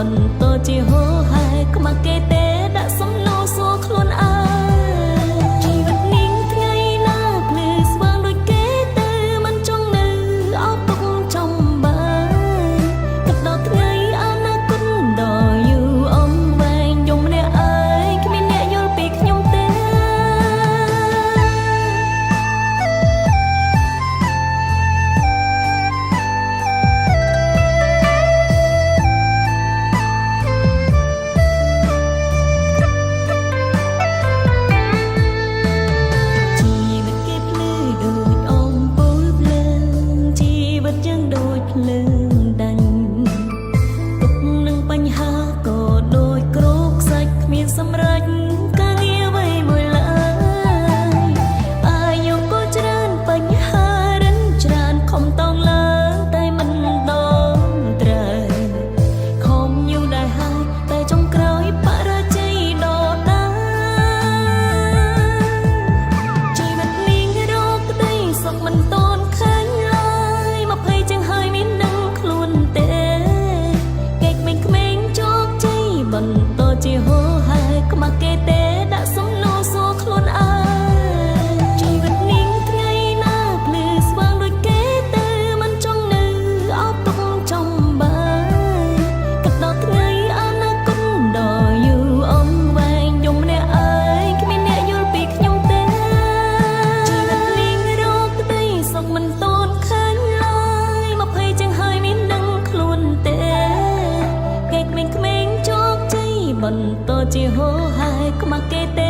បន្តជាហូរហែខ្មាស់គេទេដាក់សំណួរសួរខ្លួនអើយជីវិតនាងថ្ងៃណាភ្លឺស្វាងដូចគេទៅមិនចង់នៅអោពុកចំបាយទឹកដល់ថ្ងៃអនាគតដ៏យូរអង្វែងយំម្នាក់អើយគ្មានអ្នកយល់ពីខ្ញុំទេភ្លើងដាញ់ទុកនឹងបញ្ហាក៏ដូចគ្រូខ្សាច់គ្មានសម្រេចការងារអ្វីមួយឡើយអាយុក៏ច្រើនបញ្ហារិនច្រើនខំតោងឡើងតែមិនដល់ត្រូវខំយូរដែរហើយតែចុងក្រោយបរាជ័យដល់ដែរជីវិតនាងរកក្តីសុខមិនតន់ឃើញឡើយ20ចឹងហើយមានបន្តជាហូរហែខ្មាស់គេទេដាក់សំណួរសួរខ្លួនអើយជីវិតនាងថ្ងៃណាភ្លឺស្វាងដូចគេទៅមិនចង់នៅអោបទុកចំបាយគិតដល់ថ្ងៃអនាគតដ៏យូរអង្វែងយំម្នាក់អើយគ្មានអ្នកយល់ពីខ្ញុំទេជីវិតនាងរកក្តីសុខមិនតន់ឃើញឡើយ20ចឹងហើយមានដឹងខ្លួនទេគេក្មេងៗបន្តជាហូរហែខ្មាស់គេទេ